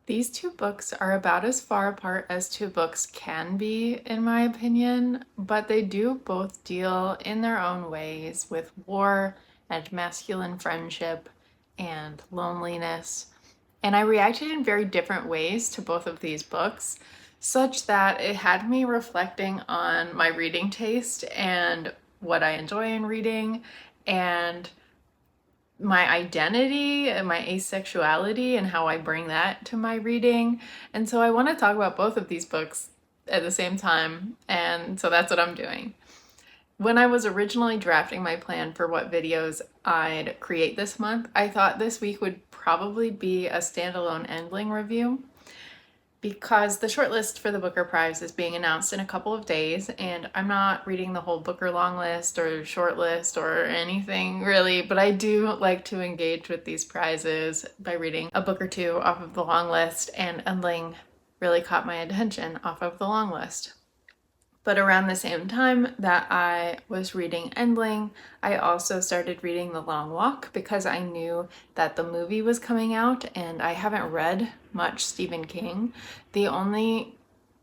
These two books are about as far apart as two books can be, in my opinion, but they do both deal in their own ways with war and masculine friendship and loneliness. And I reacted in very different ways to both of these books, such that it had me reflecting on my reading taste and what I enjoy in reading and my identity and my asexuality and how I bring that to my reading. And so I want to talk about both of these books at the same time. And so that's what I'm doing. When I was originally drafting my plan for what videos I'd create this month, I thought this week would probably be a standalone Endling review because the shortlist for the Booker Prize is being announced in a couple of days, and I'm not reading the whole Booker long list or short list or anything really, but I do like to engage with these prizes by reading a book or two off of the long list, and Endling really caught my attention off of the long list. But around the same time that I was reading Endling, I also started reading The Long Walk because I knew that the movie was coming out, and I haven't read much Stephen King. The only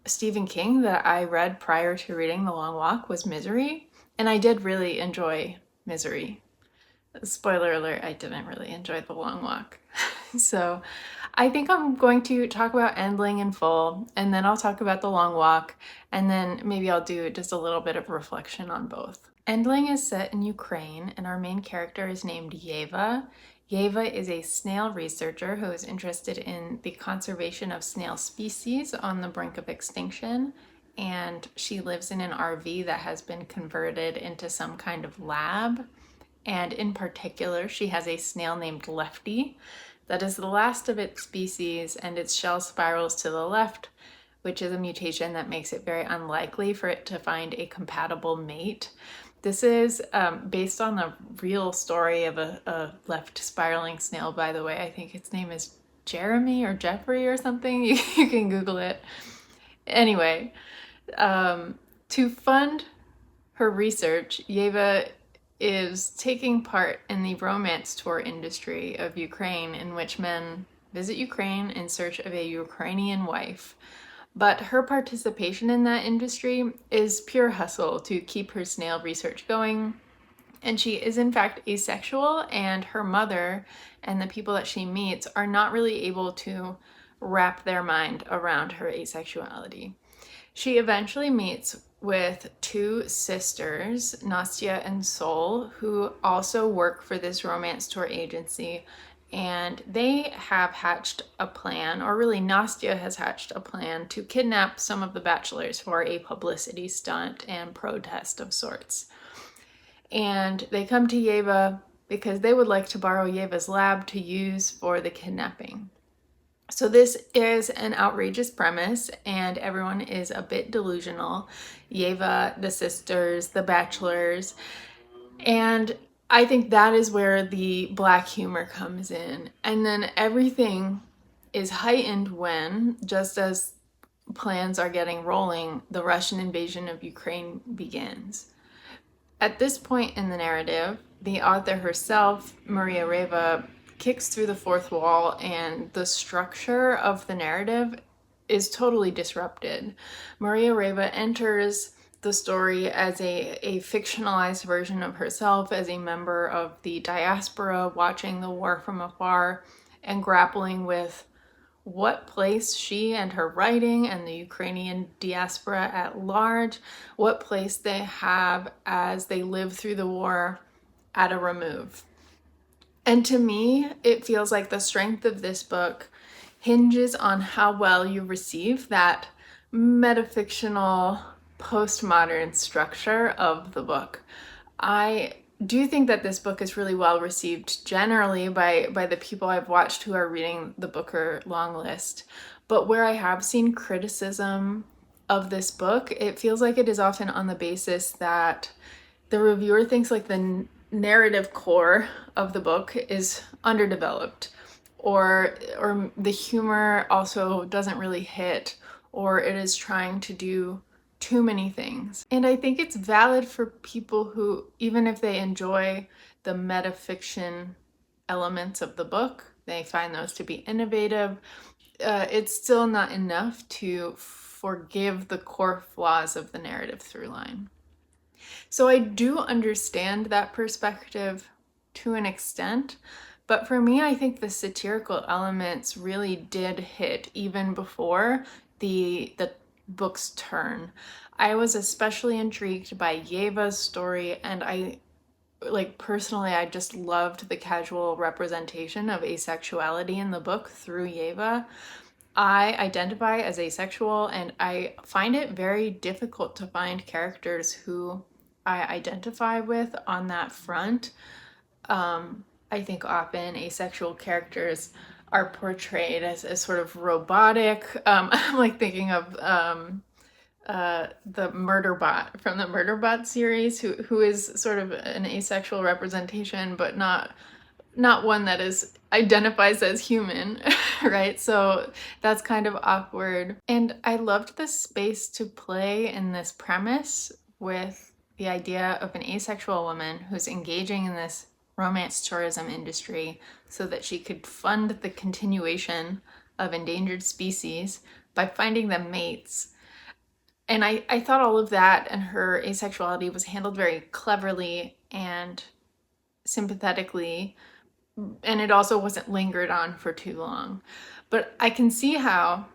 Stephen King that I read prior to reading The Long Walk was Misery, and I did really enjoy Misery. Spoiler alert, I didn't really enjoy The Long Walk. So I think I'm going to talk about Endling in full, and then I'll talk about The Long Walk, and then maybe I'll do just a little bit of reflection on both. Endling is set in Ukraine, and our main character is named Yeva. Yeva is a snail researcher who is interested in the conservation of snail species on the brink of extinction, and she lives in an RV that has been converted into some kind of lab. And in particular, she has a snail named Lefty that is the last of its species, and its shell spirals to the left, which is a mutation that makes it very unlikely for it to find a compatible mate. This is based on the real story of a left spiraling snail, by the way. I think its name is Jeremy or Jeffrey or something. You can Google it. Anyway, to fund her research, Yeva is taking part in the romance tour industry of Ukraine, in which men visit Ukraine in search of a Ukrainian wife. But her participation in that industry is pure hustle to keep her snail research going. And she is in fact asexual, and her mother and the people that she meets are not really able to wrap their mind around her asexuality. She eventually meets with two sisters, Nastya and Sol, who also work for this romance tour agency. And they have hatched a plan, or really Nastya has hatched a plan to kidnap some of the bachelors for a publicity stunt and protest of sorts. And they come to Yeva because they would like to borrow Yeva's lab to use for the kidnapping. So this is an outrageous premise, and everyone is a bit delusional. Yeva, the sisters, the bachelors, and I think that is where the black humor comes in. And then everything is heightened when, just as plans are getting rolling, the Russian invasion of Ukraine begins. At this point in the narrative, the author herself, Maria Reva, kicks through the fourth wall, and the structure of the narrative is totally disrupted. Maria Reva enters the story as a fictionalized version of herself as a member of the diaspora watching the war from afar and grappling with what place she and her writing and the Ukrainian diaspora at large, what place they have as they live through the war at a remove. And to me, it feels like the strength of this book hinges on how well you receive that metafictional postmodern structure of the book. I do think that this book is really well received generally by the people I've watched who are reading the Booker long list. But where I have seen criticism of this book, it feels like it is often on the basis that the reviewer thinks like the narrative core of the book is underdeveloped, or the humor also doesn't really hit, or it is trying to do too many things. And I think it's valid for people who, even if they enjoy the metafiction elements of the book, they find those to be innovative, it's still not enough to forgive the core flaws of the narrative through line. So I do understand that perspective to an extent, but for me, I think the satirical elements really did hit even before the book's turn. I was especially intrigued by Yeva's story, and personally, I just loved the casual representation of asexuality in the book through Yeva. I identify as asexual, and I find it very difficult to find characters who I identify with on that front. I think often asexual characters are portrayed as sort of robotic. I'm like thinking of the Murderbot from the Murderbot series, who is sort of an asexual representation, but not one that is identifies as human, right? So that's kind of awkward. And I loved the space to play in this premise with the idea of an asexual woman who's engaging in this romance tourism industry so that she could fund the continuation of endangered species by finding them mates. And I thought all of that and her asexuality was handled very cleverly and sympathetically, and it also wasn't lingered on for too long. But I can see how,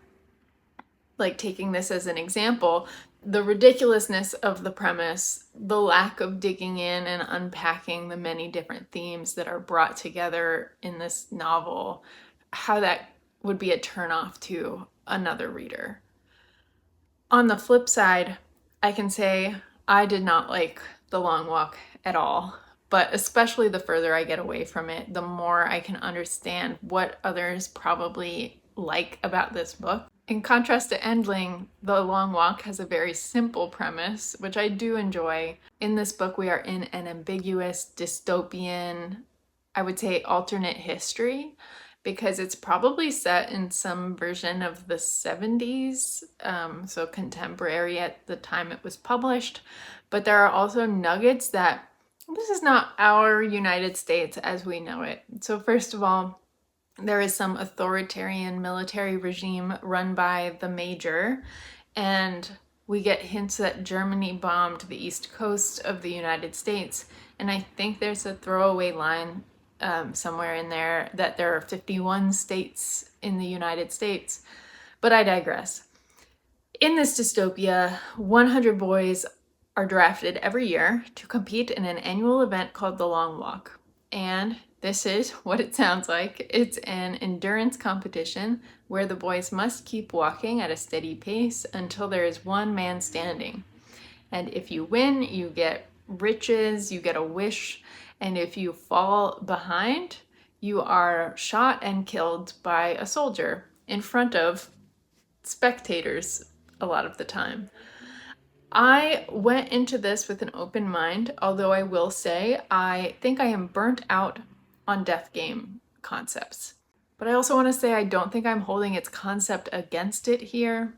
like taking this as an example, the ridiculousness of the premise, the lack of digging in and unpacking the many different themes that are brought together in this novel, how that would be a turnoff to another reader. On the flip side, I can say I did not like The Long Walk at all, but especially the further I get away from it, the more I can understand what others probably like about this book. In contrast to Endling, The Long Walk has a very simple premise, which I do enjoy. In this book, we are in an ambiguous, dystopian, I would say alternate history, because it's probably set in some version of the 70s, so contemporary at the time it was published. But there are also nuggets that this is not our United States as we know it. So first of all, there is some authoritarian military regime run by the Major, and we get hints that Germany bombed the east coast of the United States. And I think there's a throwaway line somewhere in there that there are 51 states in the United States. But I digress. In this dystopia, 100 boys are drafted every year to compete in an annual event called the Long Walk. And this is what it sounds like. It's an endurance competition where the boys must keep walking at a steady pace until there is one man standing. And if you win, you get riches, you get a wish, and if you fall behind, you are shot and killed by a soldier in front of spectators a lot of the time. I went into this with an open mind, although I will say I think I am burnt out on death game concepts. But I also want to say I don't think I'm holding its concept against it here.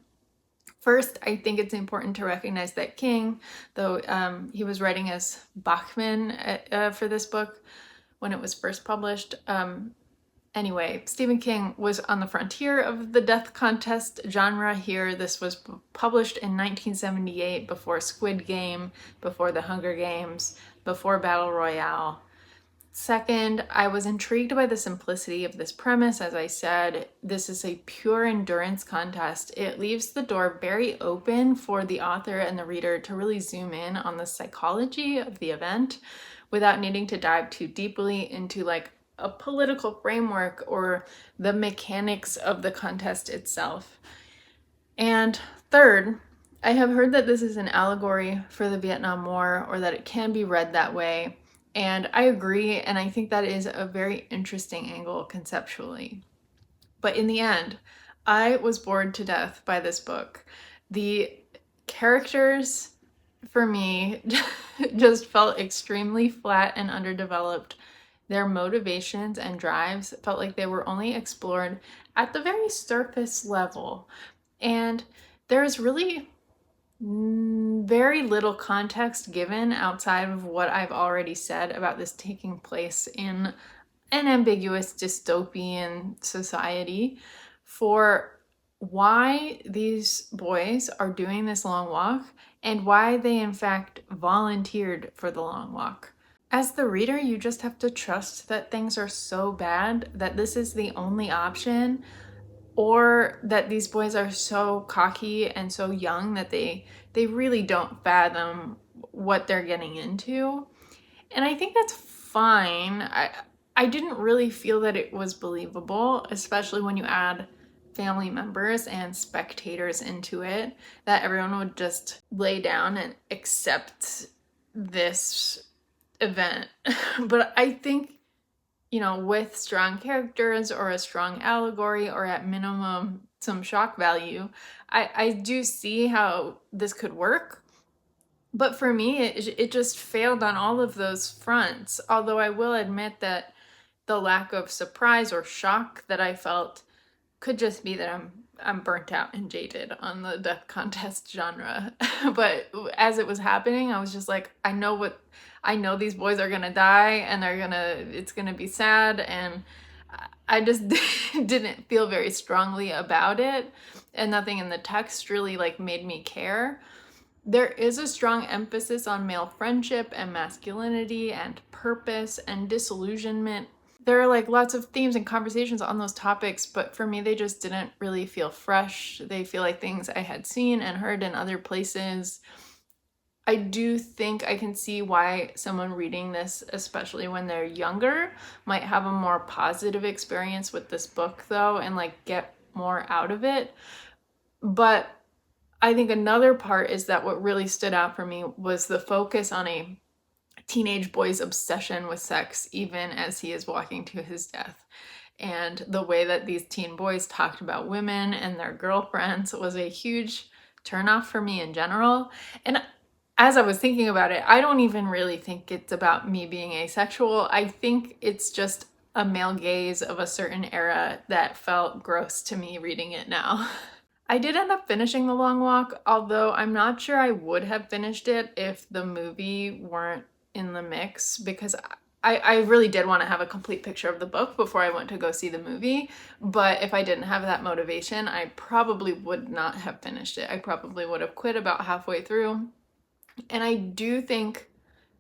First, I think it's important to recognize that King, though he was writing as Bachman for this book when it was first published. Anyway, Stephen King was on the frontier of the death contest genre here. This was published in 1978, before Squid Game, before The Hunger Games, before Battle Royale. Second, I was intrigued by the simplicity of this premise. As I said, this is a pure endurance contest. It leaves the door very open for the author and the reader to really zoom in on the psychology of the event without needing to dive too deeply into like a political framework or the mechanics of the contest itself. And third, I have heard that this is an allegory for the Vietnam War, or that it can be read that way. And I agree, and I think that is a very interesting angle conceptually. But in the end, I was bored to death by this book. The characters, for me, just felt extremely flat and underdeveloped. Their motivations and drives felt like they were only explored at the very surface level. And there's really very little context given outside of what I've already said about this taking place in an ambiguous dystopian society for why these boys are doing this long walk and why they in fact volunteered for the long walk. As the reader, you just have to trust that things are so bad that this is the only option, or that these boys are so cocky and so young that they really don't fathom what they're getting into. And I think that's fine. I didn't really feel that it was believable, especially when you add family members and spectators into it, that everyone would just lay down and accept this event. But I think, with strong characters or a strong allegory or at minimum some shock value, I do see how this could work. But for me, it just failed on all of those fronts. Although I will admit that the lack of surprise or shock that I felt could just be that I'm burnt out and jaded on the death contest genre. But as it was happening, I was just like, I know these boys are gonna die and it's gonna be sad, and I just didn't feel very strongly about it, and nothing in the text really made me care. There is a strong emphasis on male friendship and masculinity and purpose and disillusionment. There are lots of themes and conversations on those topics, but for me, they just didn't really feel fresh. They feel like things I had seen and heard in other places. I do think I can see why someone reading this, especially when they're younger, might have a more positive experience with this book, though, and get more out of it. But I think another part is that what really stood out for me was the focus on a teenage boy's obsession with sex, even as he is walking to his death. And the way that these teen boys talked about women and their girlfriends was a huge turnoff for me in general. And as I was thinking about it, I don't even really think it's about me being asexual. I think it's just a male gaze of a certain era that felt gross to me reading it now. I did end up finishing The Long Walk, although I'm not sure I would have finished it if the movie weren't in the mix, because I really did want to have a complete picture of the book before I went to go see the movie. But if I didn't have that motivation, I probably would not have finished it. I probably would have quit about halfway through. And I do think,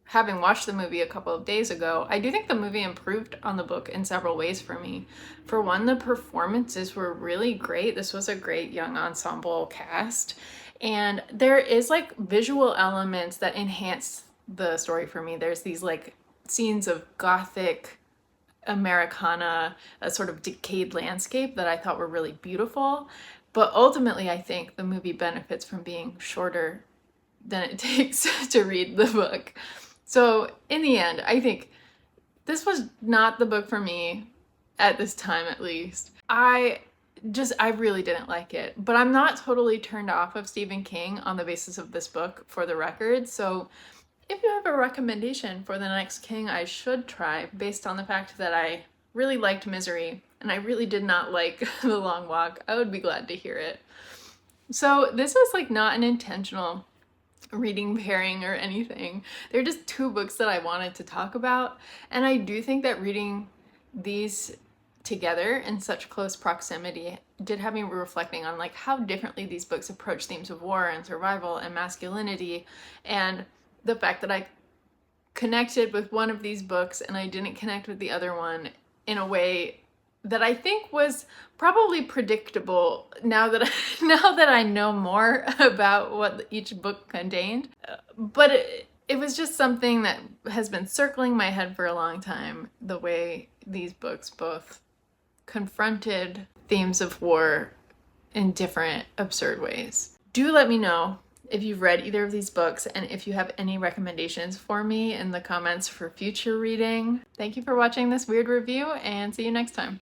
having watched the movie a couple of days ago, I do think the movie improved on the book in several ways for me. For one, the performances were really great. This was a great young ensemble cast. And there is visual elements that enhance the story for me. There's these scenes of gothic Americana, a sort of decayed landscape that I thought were really beautiful. But ultimately, I think the movie benefits from being shorter than it takes to read the book. So in the end, I think this was not the book for me at this time, at least. I really didn't like it, but I'm not totally turned off of Stephen King on the basis of this book, for the record. So if you have a recommendation for the next King I should try, based on the fact that I really liked Misery and I really did not like The Long Walk, I would be glad to hear it. So this was not an intentional reading pairing or anything. They're just two books that I wanted to talk about, and I do think that reading these together in such close proximity did have me reflecting on how differently these books approach themes of war and survival and masculinity, and the fact that I connected with one of these books and I didn't connect with the other one in a way that I think was probably predictable now that I know more about what each book contained. But it was just something that has been circling my head for a long time, the way these books both confronted themes of war in different absurd ways. Do let me know if you've read either of these books and if you have any recommendations for me in the comments for future reading. Thank you for watching this weird review, and see you next time.